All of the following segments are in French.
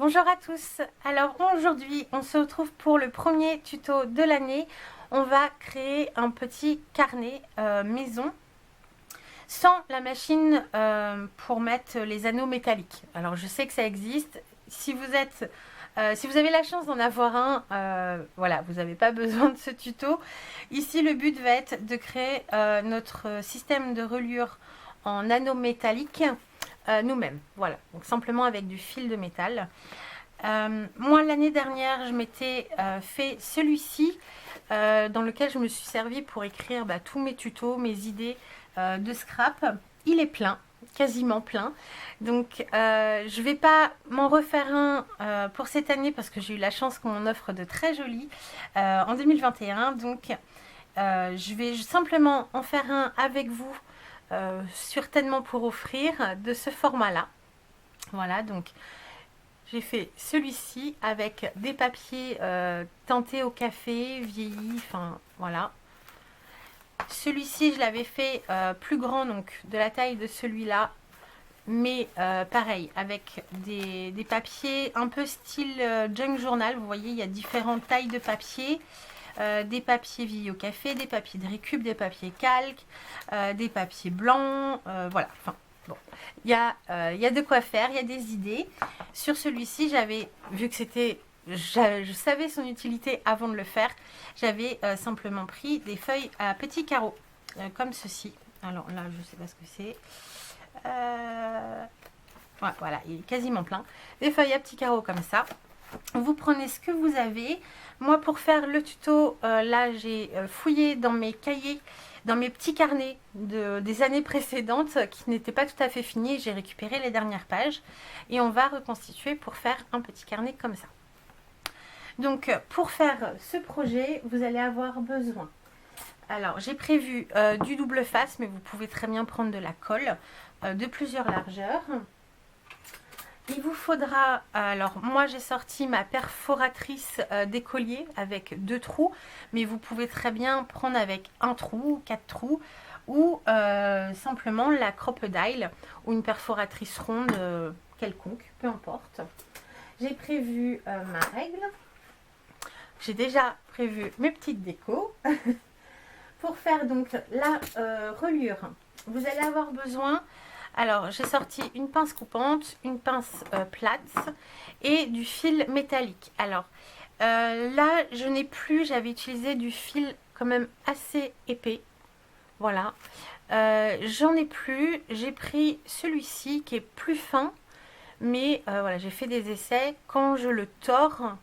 Bonjour à tous. Alors aujourd'hui on se retrouve pour le premier tuto de l'année. On va créer un petit carnet maison sans la machine pour mettre les anneaux métalliques. Alors je sais que ça existe. Si vous avez la chance d'en avoir un, voilà, vous n'avez pas besoin de ce tuto. Ici le but va être de créer notre système de reliure en anneaux métalliques nous-mêmes. Voilà, donc simplement avec du fil de métal. Moi l'année dernière je m'étais fait celui-ci dans lequel je me suis servi pour écrire tous mes tutos, mes idées de scrap. Il est plein, quasiment plein, donc je vais pas m'en refaire un pour cette année parce que j'ai eu la chance qu'on m'en offre de très jolis en 2021, donc je vais simplement en faire un avec vous, certainement pour offrir de ce format là. Voilà, donc j'ai fait celui-ci avec des papiers teintés au café, vieillis, enfin voilà. Celui-ci je l'avais fait plus grand, donc de la taille de celui-là, mais pareil avec des papiers un peu style junk journal. Vous voyez, il y a différentes tailles de papier. Des papiers vieillis au café, des papiers de récup, des papiers calques, des papiers blancs, voilà, enfin bon, il y a de quoi faire, il y a des idées. Sur celui-ci, j'avais vu que c'était, je savais son utilité avant de le faire, j'avais simplement pris des feuilles à petits carreaux, comme ceci. Alors là, je sais pas ce que c'est. Ouais, voilà, il est quasiment plein. Des feuilles à petits carreaux comme ça. Vous prenez ce que vous avez. Moi, pour faire le tuto, là, j'ai fouillé dans mes cahiers, dans mes petits carnets des années précédentes qui n'étaient pas tout à fait finis. J'ai récupéré les dernières pages et on va reconstituer pour faire un petit carnet comme ça. Donc, pour faire ce projet, vous allez avoir besoin. Alors, j'ai prévu du double face, mais vous pouvez très bien prendre de la colle de plusieurs largeurs. Il vous faudra, alors moi j'ai sorti ma perforatrice d'écolier avec 2 trous, mais vous pouvez très bien prendre avec 1 trou, 4 trous, ou simplement la crocodile ou une perforatrice ronde quelconque, peu importe. J'ai prévu ma règle, j'ai déjà prévu mes petites décos. Pour faire donc la reliure, vous allez avoir besoin. Alors, j'ai sorti une pince coupante, une pince plate et du fil métallique. Alors, là, je n'ai plus, j'avais utilisé du fil quand même assez épais. Voilà. J'en ai plus. J'ai pris celui-ci qui est plus fin. Mais voilà, j'ai fait des essais. Quand je le tords,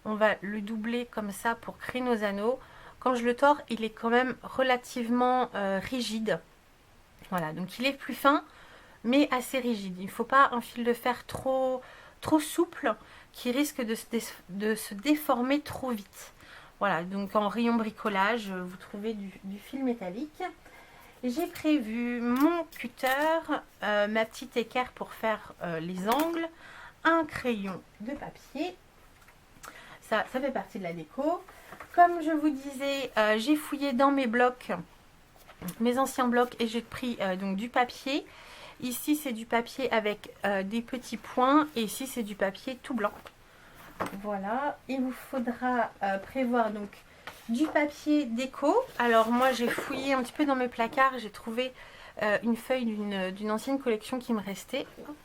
on va le doubler comme ça pour créer nos anneaux. Quand je le tords, il est quand même relativement rigide. Voilà, donc il est plus fin, mais assez rigide. Il ne faut pas un fil de fer trop souple qui risque de se déformer trop vite. Voilà, donc en rayon bricolage, vous trouvez du fil métallique. J'ai prévu mon cutter, ma petite équerre pour faire les angles, un crayon de papier. Ça fait partie de la déco. Comme je vous disais, j'ai fouillé dans mes blocs, mes anciens blocs, et j'ai pris donc du papier. Ici c'est du papier avec des petits points et ici c'est du papier tout blanc. Voilà, il vous faudra prévoir donc du papier déco. Alors moi j'ai fouillé un petit peu dans mes placards, j'ai trouvé une feuille d'une ancienne collection qui me restait. Hop,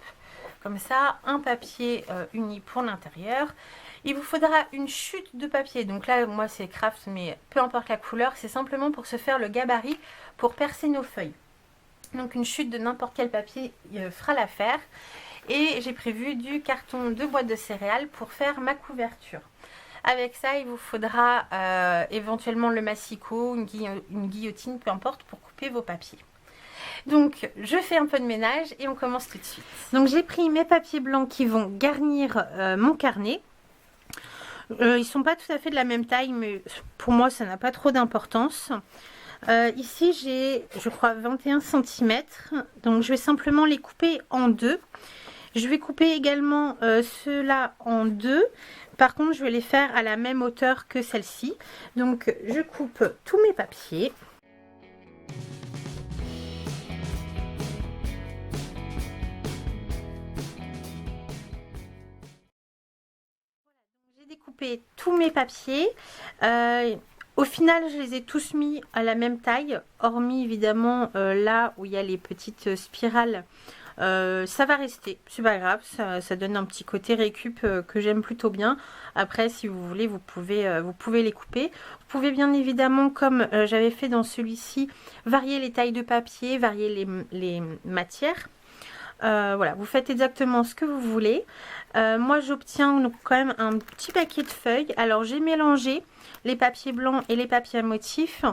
comme ça, un papier uni pour l'intérieur. Il vous faudra une chute de papier. Donc là, moi, c'est craft, mais peu importe la couleur, c'est simplement pour se faire le gabarit pour percer nos feuilles. Donc une chute de n'importe quel papier fera l'affaire. Et j'ai prévu du carton de boîte de céréales pour faire ma couverture. Avec ça, il vous faudra éventuellement le massicot, une guillotine, peu importe, pour couper vos papiers. Donc je fais un peu de ménage et on commence tout de suite. Donc j'ai pris mes papiers blancs qui vont garnir mon carnet. Ils sont pas tout à fait de la même taille, mais pour moi ça n'a pas trop d'importance. Ici j'ai, je crois, 21 cm, donc je vais simplement les couper en deux. Je vais couper également ceux-là en deux. Par contre je vais les faire à la même hauteur que celle-ci. Donc je coupe tous mes papiers. découpé tous mes papiers. Au final, je les ai tous mis à la même taille, hormis évidemment là où il y a les petites spirales. Ça va rester, c'est pas grave, ça donne un petit côté récup que j'aime plutôt bien. Après, si vous voulez, vous pouvez les couper. Vous pouvez bien évidemment, comme j'avais fait dans celui-ci, varier les tailles de papier, varier les matières. Voilà, vous faites exactement ce que vous voulez. Moi, j'obtiens donc quand même un petit paquet de feuilles. Alors, j'ai mélangé les papiers blancs et les papiers à motifs.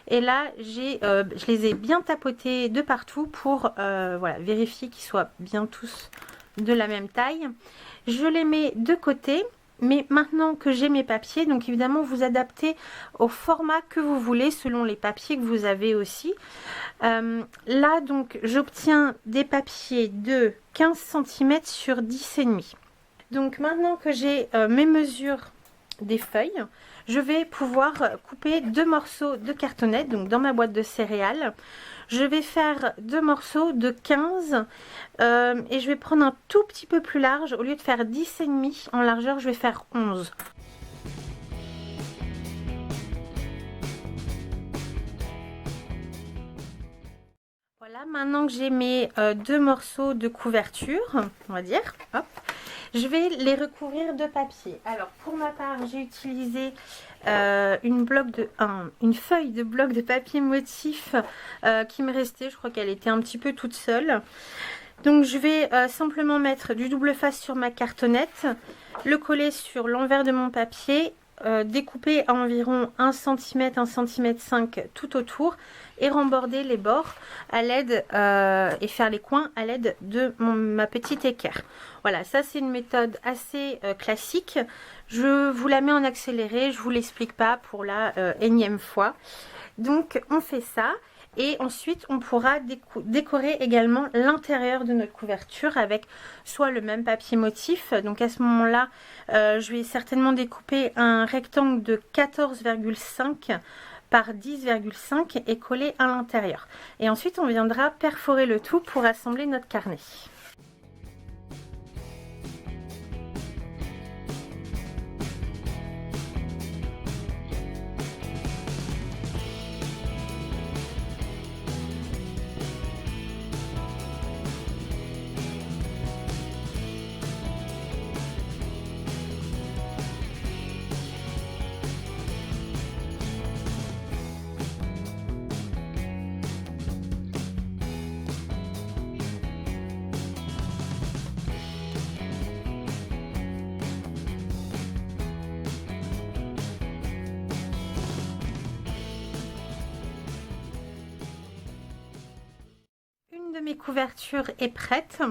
Et là, je les ai bien tapotés de partout pour voilà, vérifier qu'ils soient bien tous de la même taille. Je les mets de côté. Mais maintenant que j'ai mes papiers, donc évidemment vous adaptez au format que vous voulez selon les papiers que vous avez aussi. Là donc j'obtiens des papiers de 15 cm sur 10,5. Donc maintenant que j'ai mes mesures des feuilles, je vais pouvoir couper 2 morceaux de cartonnette, donc dans ma boîte de céréales. Je vais faire 2 morceaux de 15 et je vais prendre un tout petit peu plus large. Au lieu de faire 10,5 en largeur, je vais faire 11. Voilà, maintenant que j'ai mes 2 morceaux de couverture, on va dire, hop, je vais les recouvrir de papier. Alors pour ma part, j'ai utilisé une feuille de bloc de papier motif qui me restait. Je crois qu'elle était un petit peu toute seule. Donc je vais simplement mettre du double face sur ma cartonnette, le coller sur l'envers de mon papier, découper à environ 1 cm, 1 cm 5 tout autour et remborder les bords à l'aide et faire les coins à l'aide de ma petite équerre. Voilà, ça c'est une méthode assez classique. Je vous la mets en accéléré, je vous l'explique pas pour la énième fois. Donc on fait ça. Et ensuite, on pourra décorer également l'intérieur de notre couverture avec soit le même papier motif. Donc à ce moment-là, je vais certainement découper un rectangle de 14,5 par 10,5 et coller à l'intérieur. Et ensuite, on viendra perforer le tout pour assembler notre carnet. De mes couvertures est prête,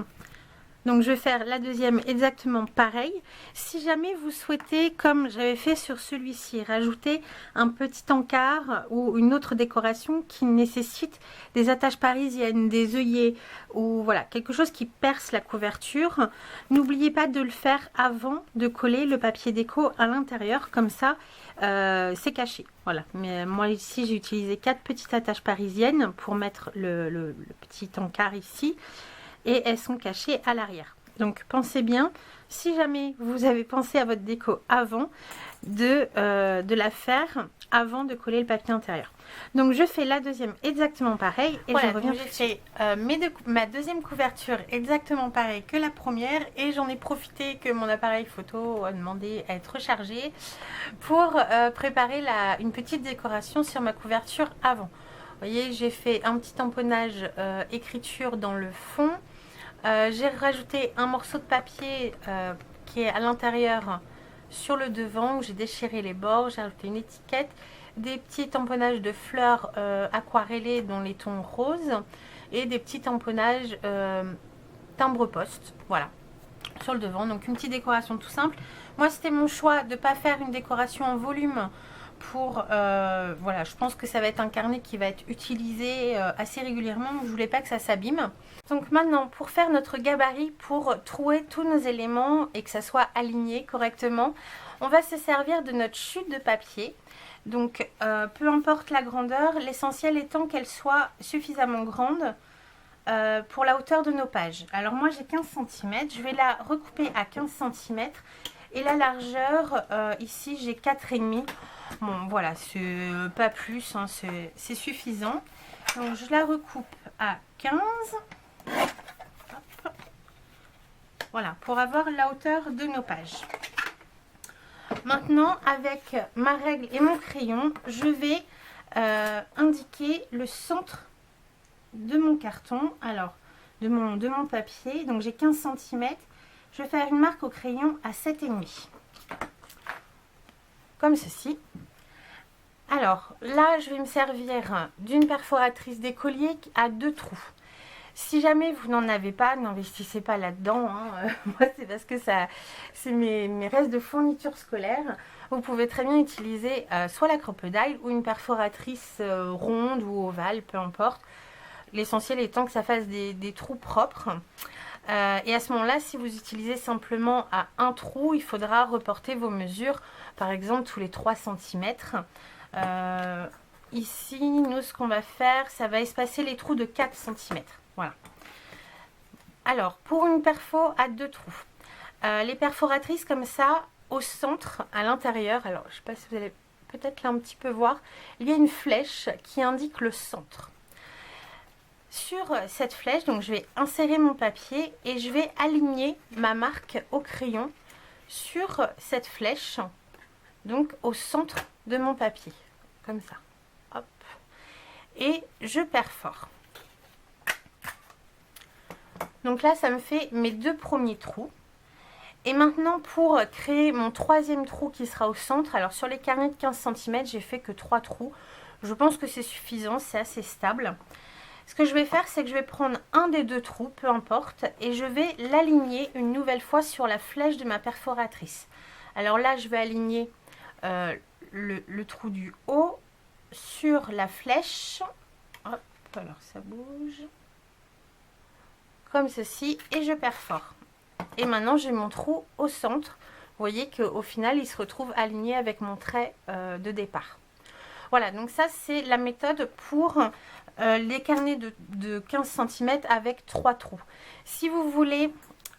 donc je vais faire la deuxième exactement pareil. Si jamais vous souhaitez, comme j'avais fait sur celui-ci, rajouter un petit encart ou une autre décoration qui nécessite des attaches parisiennes, des œillets ou voilà, quelque chose qui perce la couverture, n'oubliez pas de le faire avant de coller le papier déco à l'intérieur, comme ça c'est caché. Voilà, mais moi ici j'ai utilisé 4 petites attaches parisiennes pour mettre le petit encart ici et elles sont cachées à l'arrière. Donc pensez bien, si jamais vous avez pensé à votre déco avant, de la faire avant de coller le papier intérieur. Donc je fais la deuxième exactement pareil et voilà, je reviens. J'ai fait ma deuxième couverture exactement pareil que la première et j'en ai profité que mon appareil photo a demandé à être rechargé pour préparer une petite décoration sur ma couverture avant. Vous voyez, j'ai fait un petit tamponnage écriture dans le fond. J'ai rajouté un morceau de papier qui est à l'intérieur sur le devant où j'ai déchiré les bords. J'ai rajouté une étiquette, des petits tamponnages de fleurs aquarellées dans les tons roses et des petits tamponnages timbre-poste, voilà, sur le devant. Donc une petite décoration tout simple. Moi c'était mon choix de ne pas faire une décoration en volume pour voilà, je pense que ça va être un carnet qui va être utilisé assez régulièrement, donc je voulais pas que ça s'abîme. Donc maintenant, pour faire notre gabarit, pour trouer tous nos éléments et que ça soit aligné correctement, on va se servir de notre chute de papier. Donc peu importe la grandeur, l'essentiel étant qu'elle soit suffisamment grande pour la hauteur de nos pages. Alors moi j'ai 15 cm, je vais la recouper à 15 cm Et la largeur, ici j'ai 4,5. Bon voilà, c'est pas plus, hein, c'est suffisant. Donc je la recoupe à 15. Hop. Voilà, pour avoir la hauteur de nos pages. Maintenant, avec ma règle et mon crayon, je vais indiquer le centre de mon carton, alors de mon papier. Donc j'ai 15 cm. Je vais faire une marque au crayon à 7,5. Comme ceci. Alors là, je vais me servir d'une perforatrice d'écolier à 2 trous. Si jamais vous n'en avez pas, n'investissez pas là-dedans. Hein. Moi, c'est parce que c'est mes restes de fournitures scolaires. Vous pouvez très bien utiliser soit la crocodile ou une perforatrice ronde ou ovale, peu importe. L'essentiel étant que ça fasse des trous propres. Et à ce moment-là, si vous utilisez simplement à un trou, il faudra reporter vos mesures, par exemple tous les 3 cm. Ici, nous, ce qu'on va faire, ça va espacer les trous de 4 cm. Voilà. Alors, pour une perfo à 2 trous, les perforatrices comme ça, au centre, à l'intérieur, alors je ne sais pas si vous allez peut-être là un petit peu voir, il y a une flèche qui indique le centre. Sur cette flèche, donc je vais insérer mon papier et je vais aligner ma marque au crayon sur cette flèche, donc au centre de mon papier, comme ça. Hop. Et je perfore. Donc là, ça me fait mes 2 premiers trous. Et maintenant, pour créer mon 3e trou qui sera au centre, alors sur les carnets de 15 cm, j'ai fait que 3 trous. Je pense que c'est suffisant, c'est assez stable. Ce que je vais faire, c'est que je vais prendre un des 2 trous, peu importe, et je vais l'aligner une nouvelle fois sur la flèche de ma perforatrice. Alors là, je vais aligner le trou du haut sur la flèche. Hop, alors ça bouge. Comme ceci, et je perfore. Et maintenant, j'ai mon trou au centre. Vous voyez qu'au final, il se retrouve aligné avec mon trait de départ. Voilà, donc ça, c'est la méthode pour les carnets de 15 cm avec 3 trous. Si vous voulez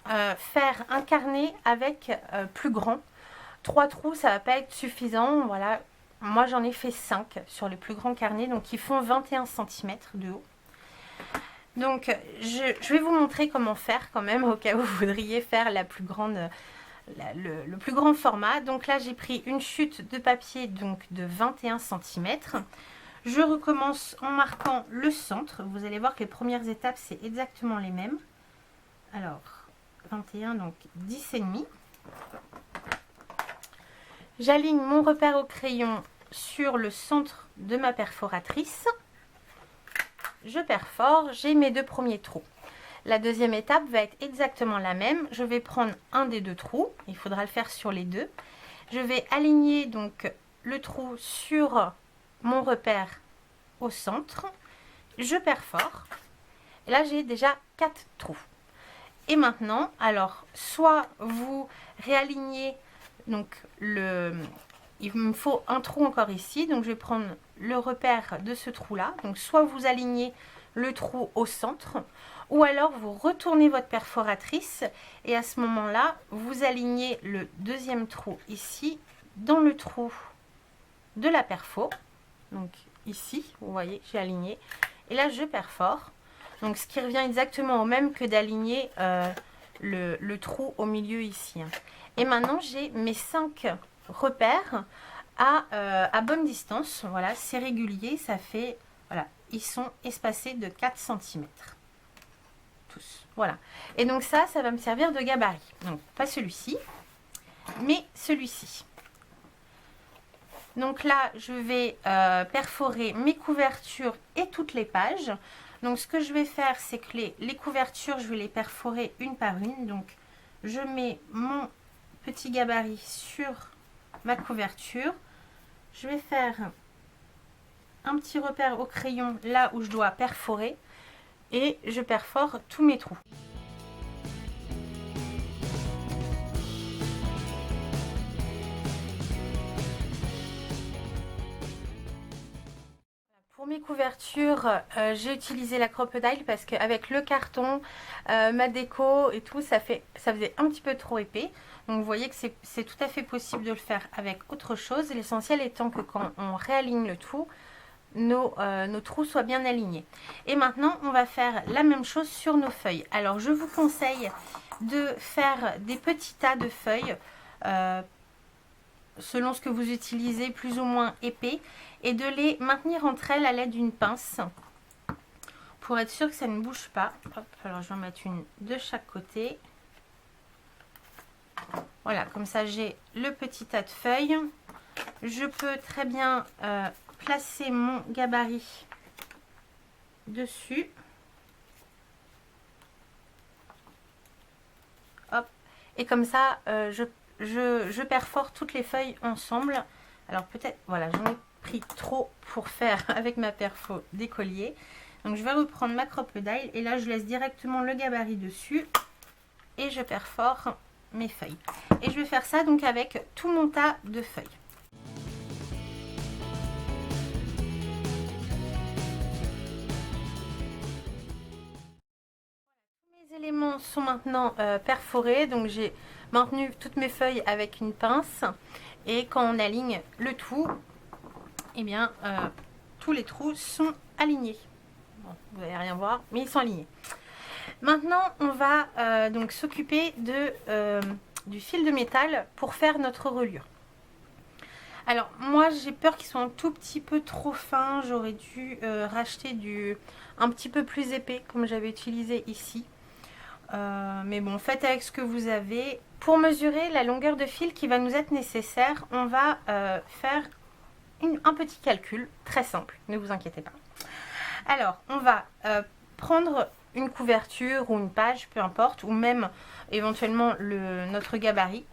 faire un carnet avec plus grand, 3 trous, ça ne va pas être suffisant. Voilà, moi, j'en ai fait 5 sur les plus grands carnets, donc ils font 21 cm de haut. Donc, je vais vous montrer comment faire quand même, au cas où vous voudriez faire la plus grande, le plus grand format. Donc là, j'ai pris une chute de papier donc de 21 cm. Je recommence en marquant le centre. Vous allez voir que les premières étapes, c'est exactement les mêmes. Alors, 21, donc 10,5. J'aligne mon repère au crayon sur le centre de ma perforatrice. Je perfore, j'ai mes 2 premiers trous. La deuxième étape va être exactement la même. Je vais prendre un des 2 trous, il faudra le faire sur les 2. Je vais aligner donc le trou sur mon repère au centre. Je perfore. Et là, j'ai déjà 4 trous. Et maintenant, alors, soit vous réalignez, donc il me faut un trou encore ici, donc je vais prendre le repère de ce trou là, donc soit vous alignez le trou au centre, ou alors vous retournez votre perforatrice et à ce moment là vous alignez le 2e trou ici dans le trou de la perfo, donc ici vous voyez j'ai aligné et là je perfore, donc ce qui revient exactement au même que d'aligner le trou au milieu ici, hein. Et maintenant j'ai mes 5 repères à bonne distance. Voilà, c'est régulier, ça fait, voilà, ils sont espacés de 4 cm. Tous, voilà. Et donc ça va me servir de gabarit. Donc, pas celui-ci, mais celui-ci. Donc là, je vais perforer mes couvertures et toutes les pages. Donc, ce que je vais faire, c'est que les couvertures, je vais les perforer une par une. Donc, je mets mon petit gabarit sur ma couverture. Je vais faire un petit repère au crayon là où je dois perforer et je perfore tous mes trous. Pour Pour mes couvertures, j'ai utilisé la crocodile parce qu'avec le carton, ma déco et tout, ça faisait un petit peu trop épais. Donc vous voyez que c'est tout à fait possible de le faire avec autre chose. L'essentiel étant que quand on réaligne le tout, nos trous soient bien alignés. Et maintenant, on va faire la même chose sur nos feuilles. Alors je vous conseille de faire des petits tas de feuilles selon ce que vous utilisez, plus ou moins épais, et de les maintenir entre elles à l'aide d'une pince pour être sûr que ça ne bouge pas. Hop, alors je vais en mettre une de chaque côté. Voilà, comme ça j'ai le petit tas de feuilles. Je peux très bien placer mon gabarit dessus. Hop, et comme ça je perfore toutes les feuilles ensemble. Alors peut-être, voilà, j'en ai pris trop pour faire avec ma perfo des colliers. Donc je vais reprendre ma crocodile et là je laisse directement le gabarit dessus et je perfore mes feuilles. Et je vais faire ça donc avec tout mon tas de feuilles. Mes éléments sont maintenant perforés, donc j'ai maintenu toutes mes feuilles avec une pince et quand on aligne le tout, eh bien tous les trous sont alignés. Bon, vous n'allez rien voir, mais ils sont alignés. Maintenant, on va donc s'occuper du fil de métal pour faire notre reliure. Alors, moi, j'ai peur qu'ils soient un tout petit peu trop fins. J'aurais dû racheter un petit peu plus épais, comme j'avais utilisé ici. Mais bon, faites avec ce que vous avez. Pour mesurer la longueur de fil qui va nous être nécessaire, on va faire un petit calcul très simple. Ne vous inquiétez pas. Alors, on va prendre une couverture ou une page, peu importe, ou même éventuellement notre gabarit.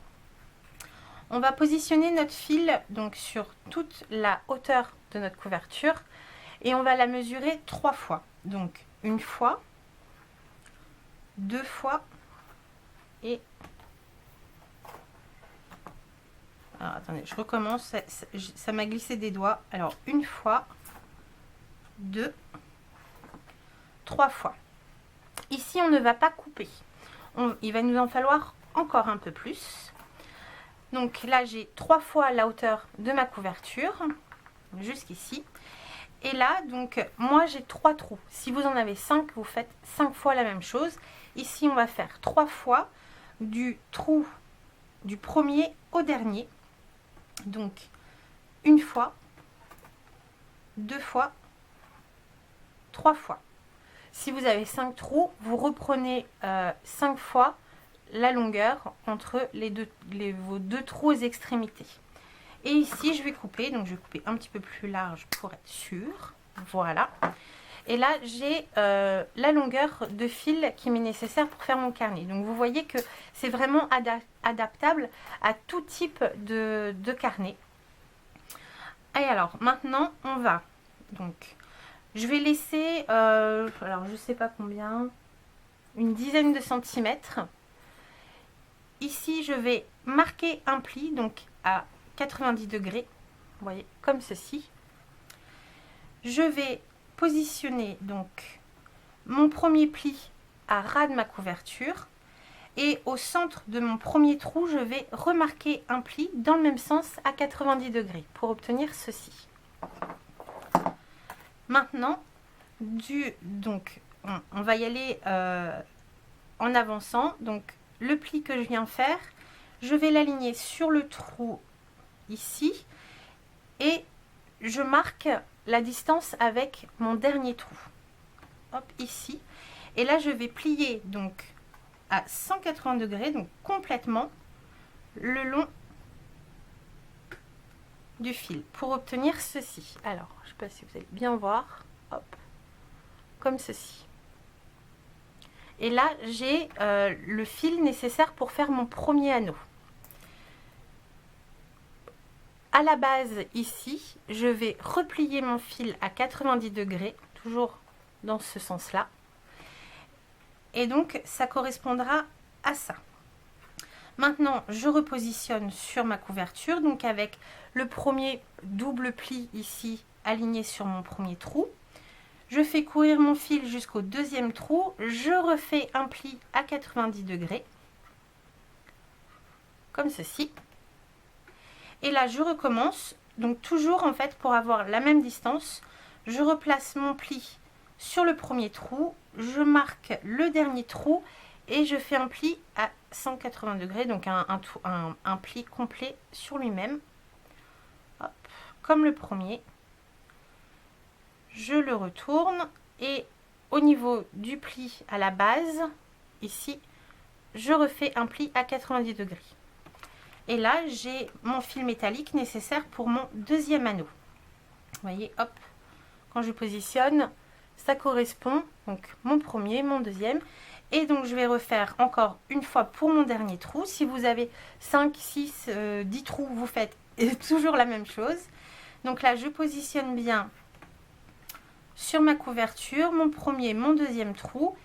On va positionner notre fil donc sur toute la hauteur de notre couverture et on va la mesurer 3 fois. Donc une fois, 2 fois et... Alors attendez, je recommence, ça m'a glissé des doigts. Alors une fois, 2, 3 fois. Ici, on ne va pas couper. Il va nous en falloir encore un peu plus. Donc là, j'ai 3 fois la hauteur de ma couverture, jusqu'ici. Et là, donc, moi, j'ai 3 trous. Si vous en avez 5, vous faites 5 fois la même chose. Ici, on va faire 3 fois du trou du premier au dernier. Donc, une fois, 2 fois, 3 fois. Si vous avez 5 trous, vous reprenez 5 fois la longueur entre vos deux trous aux extrémités. Et ici, je vais couper. Donc, je vais couper un petit peu plus large pour être sûr. Voilà. Et là, j'ai la longueur de fil qui m'est nécessaire pour faire mon carnet. Donc, vous voyez que c'est vraiment adaptable à tout type de carnet. Et alors, maintenant, on va donc... Je vais laisser, alors je sais pas combien, une dizaine de centimètres. Ici, je vais marquer un pli, donc à 90 degrés, vous voyez, comme ceci. Je vais positionner donc mon premier pli à ras de ma couverture. Et au centre de mon premier trou, je vais remarquer un pli dans le même sens à 90 degrés pour obtenir ceci. Maintenant, donc, on va y aller en avançant. Donc, le pli que je viens faire, je vais l'aligner sur le trou ici et je marque la distance avec mon dernier trou. Hop, ici. Et là, je vais plier donc à 180 degrés, donc complètement le long du fil pour obtenir ceci. Alors, je ne sais pas si vous allez bien voir. Hop, comme ceci. Et là, j'ai le fil nécessaire pour faire mon premier anneau. À la base, ici, je vais replier mon fil à 90 degrés, toujours dans ce sens-là. Et donc, ça correspondra à ça. Maintenant, je repositionne sur ma couverture, donc avec le premier double pli ici aligné sur mon premier trou. Je fais courir mon fil jusqu'au deuxième trou. Je refais un pli à 90 degrés. Comme ceci. Et là, je recommence. Donc toujours, en fait, pour avoir la même distance, je replace mon pli sur le premier trou. Je marque le dernier trou et je fais un pli à 180 degrés. Donc un pli complet sur lui-même. Comme le premier. Je le retourne et au niveau du pli à la base, ici, je refais un pli à 90 degrés. Et là, j'ai mon fil métallique nécessaire pour mon deuxième anneau. Vous voyez, hop, quand je positionne, ça correspond, donc mon premier, mon deuxième. Et donc, je vais refaire encore une fois pour mon dernier trou. Si vous avez 5, 6, 10 trous, vous faites toujours la même chose. Donc là, je positionne bien sur ma couverture, mon premier, mon deuxième trou.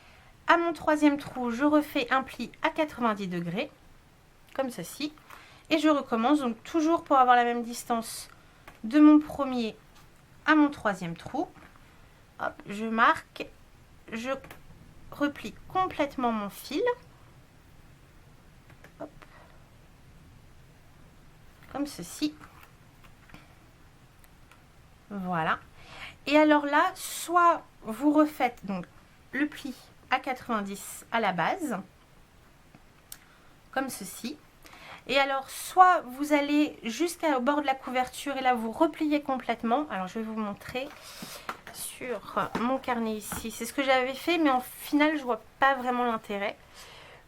À mon troisième trou, je refais un pli à 90 degrés, comme ceci. Et je recommence, donc toujours pour avoir la même distance de mon premier à mon troisième trou. Hop, je marque, je replie complètement mon fil. Hop, comme ceci. Voilà. Et alors là, soit vous refaites donc le pli à 90 à la base, comme ceci. Et alors, soit vous allez jusqu'au bord de la couverture et là, vous repliez complètement. Alors, je vais vous montrer sur mon carnet ici. C'est ce que j'avais fait, mais en final, je vois pas vraiment l'intérêt.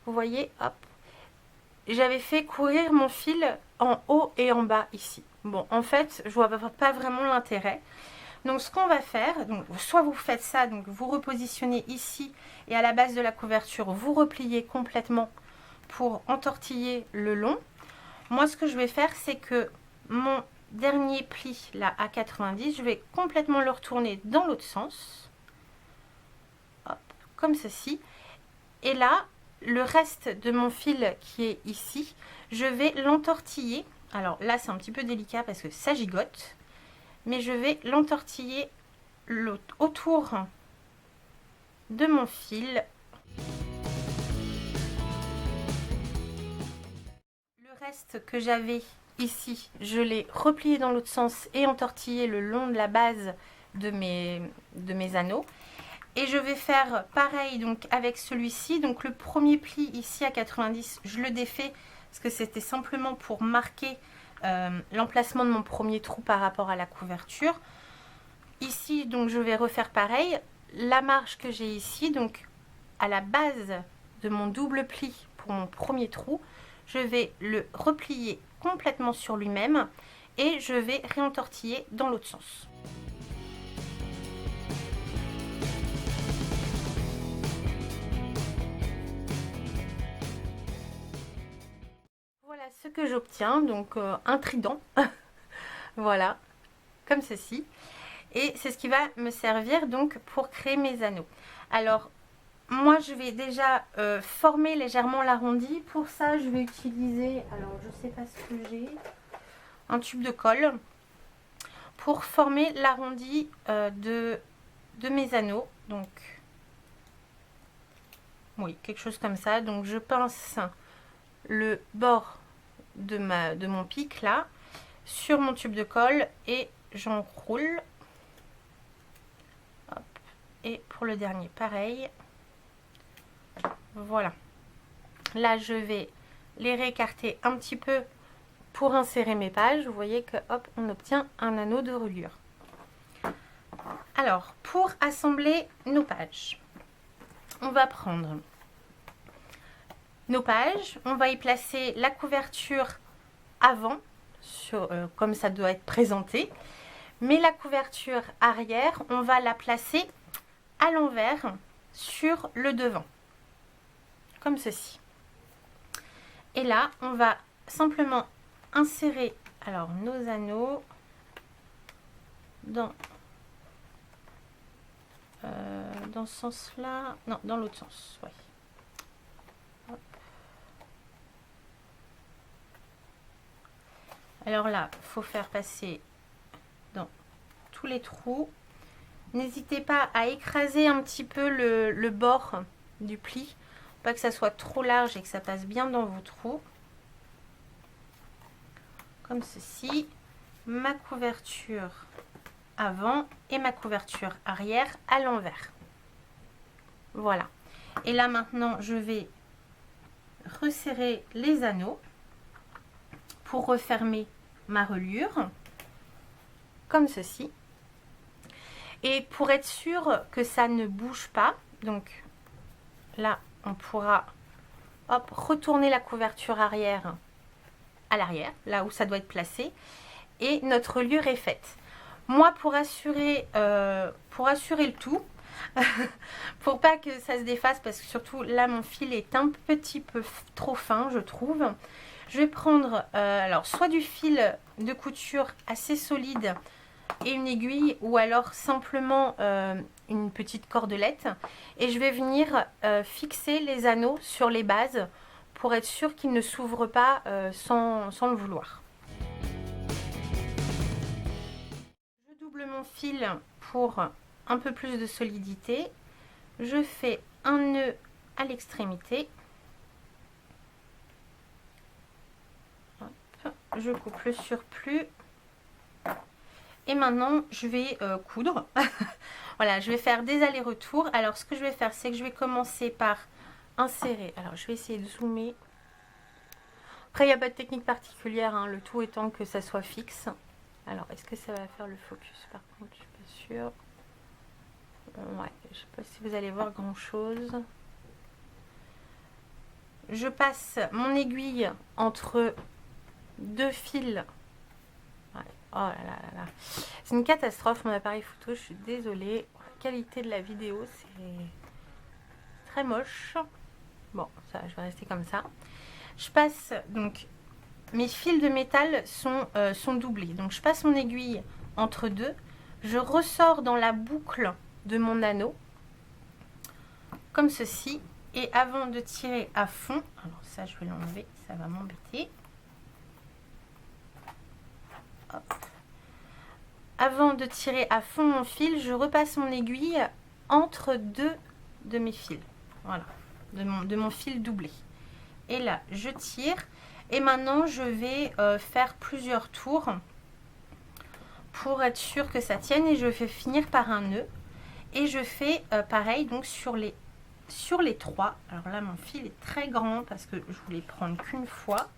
Vous voyez, hop. J'avais fait courir mon fil en haut et en bas ici. Bon, en fait, je vois pas vraiment l'intérêt. Donc ce qu'on va faire, donc, soit vous faites ça, donc vous repositionnez ici et à la base de la couverture, vous repliez complètement pour entortiller le long. Moi ce que je vais faire, c'est que mon dernier pli là à 90, je vais complètement le retourner dans l'autre sens. Hop, comme ceci. Et là, le reste de mon fil qui est ici, je vais l'entortiller. Alors là c'est un petit peu délicat parce que ça gigote. Mais je vais l'entortiller autour de mon fil. Le reste que j'avais ici, je l'ai replié dans l'autre sens et entortillé le long de la base de mes anneaux. Et je vais faire pareil donc avec celui-ci. Donc le premier pli ici à 90, je le défais parce que c'était simplement pour marquer l'emplacement de mon premier trou par rapport à la couverture. Ici donc je vais refaire pareil, la marge que j'ai ici, donc à la base de mon double pli pour mon premier trou, je vais le replier complètement sur lui-même et je vais réentortiller dans l'autre sens. Voilà ce que j'obtiens, donc un trident, voilà, comme ceci. Et c'est ce qui va me servir donc pour créer mes anneaux. Alors, moi je vais déjà former légèrement l'arrondi. Pour ça, je vais utiliser, alors je sais pas ce que j'ai, un tube de colle pour former l'arrondi de mes anneaux. Donc, oui, quelque chose comme ça. Donc, je pince le bord de mon pic là sur mon tube de colle et j'enroule. Et pour le dernier pareil, voilà, là je vais les réécarter un petit peu pour insérer mes pages. Vous voyez que hop, on obtient un anneau de reliure. Alors pour assembler nos pages, on va prendre nos pages, on va y placer la couverture avant comme ça doit être présenté, mais la couverture arrière on va la placer à l'envers sur le devant, comme ceci. Et là on va simplement insérer alors nos anneaux dans ce sens là, non, dans l'autre sens, ouais. Alors là, il faut faire passer dans tous les trous. N'hésitez pas à écraser un petit peu le bord du pli, pas que ça soit trop large et que ça passe bien dans vos trous. Comme ceci. Ma couverture avant et ma couverture arrière à l'envers. Voilà. Et là maintenant, je vais resserrer les anneaux pour refermer ma reliure, comme ceci. Et pour être sûr que ça ne bouge pas, donc là, on pourra hop, retourner la couverture arrière à l'arrière, là où ça doit être placé. Et notre reliure est faite. Moi, pour assurer le tout, pour pas que ça se défasse, parce que surtout là, mon fil est un petit peu trop fin, je trouve. Je vais prendre alors soit du fil de couture assez solide et une aiguille, ou alors simplement une petite cordelette. Et je vais venir fixer les anneaux sur les bases pour être sûr qu'ils ne s'ouvrent pas sans le vouloir. Mon fil pour un peu plus de solidité. Je fais un nœud à l'extrémité. Je coupe le surplus. Et maintenant, je vais coudre. Voilà, je vais faire des allers-retours. Alors, ce que je vais faire, c'est que je vais commencer par insérer. Alors, je vais essayer de zoomer. Après, il n'y a pas de technique particulière, hein, le tout étant que ça soit fixe. Alors, est-ce que ça va faire le focus? Par contre, je suis pas sûre. Ouais, je sais pas si vous allez voir grand chose. Je passe mon aiguille entre deux fils. Ouais. Oh là là là là. C'est une catastrophe mon appareil photo, je suis désolée. La qualité de la vidéo, c'est très moche. Bon, ça, je vais rester comme ça. Je passe donc... Mes fils de métal sont doublés. Donc je passe mon aiguille entre deux. Je ressors dans la boucle de mon anneau. Comme ceci. Et avant de tirer à fond. Alors ça je vais l'enlever. Ça va m'embêter. Avant de tirer à fond mon fil, je repasse mon aiguille entre deux de mes fils. Voilà. De mon fil doublé. Et là je tire. Et maintenant, je vais faire plusieurs tours pour être sûr que ça tienne. Et je vais finir par un nœud. Et je fais pareil donc sur les trois. Alors là, mon fil est très grand parce que je voulais prendre qu'une fois.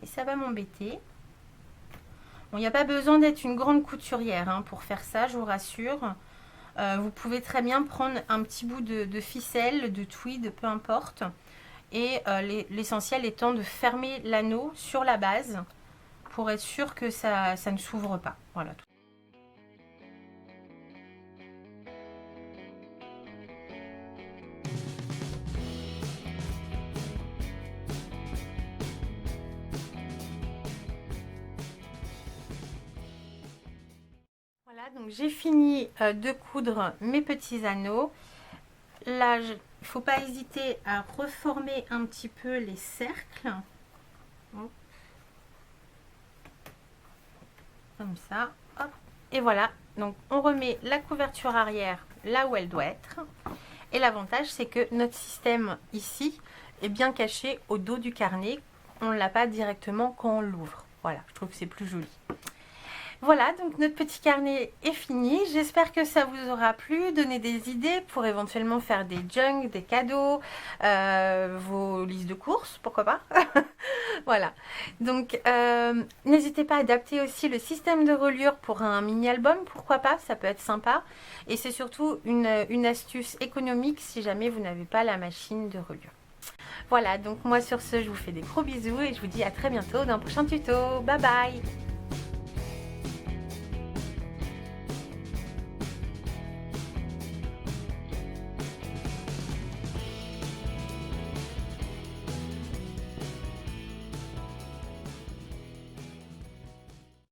Mais ça va m'embêter. Bon, il n'y a pas besoin d'être une grande couturière hein, pour faire ça, je vous rassure. Vous pouvez très bien prendre un petit bout de ficelle, de tweed, peu importe. Et l'essentiel étant de fermer l'anneau sur la base pour être sûr que ça ne s'ouvre pas. Voilà. Voilà, donc j'ai fini de coudre mes petits anneaux. Là, il ne faut pas hésiter à reformer un petit peu les cercles. Comme ça. Hop. Et voilà. Donc, on remet la couverture arrière là où elle doit être. Et l'avantage, c'est que notre système ici est bien caché au dos du carnet. On ne l'a pas directement quand on l'ouvre. Voilà, je trouve que c'est plus joli. Voilà, donc notre petit carnet est fini. J'espère que ça vous aura plu, donner des idées pour éventuellement faire des junks, des cadeaux, vos listes de courses, pourquoi pas. Voilà, donc n'hésitez pas à adapter aussi le système de reliure pour un mini-album, pourquoi pas, ça peut être sympa. Et c'est surtout une astuce économique si jamais vous n'avez pas la machine de reliure. Voilà, donc moi sur ce, je vous fais des gros bisous et je vous dis à très bientôt dans un prochain tuto. Bye bye!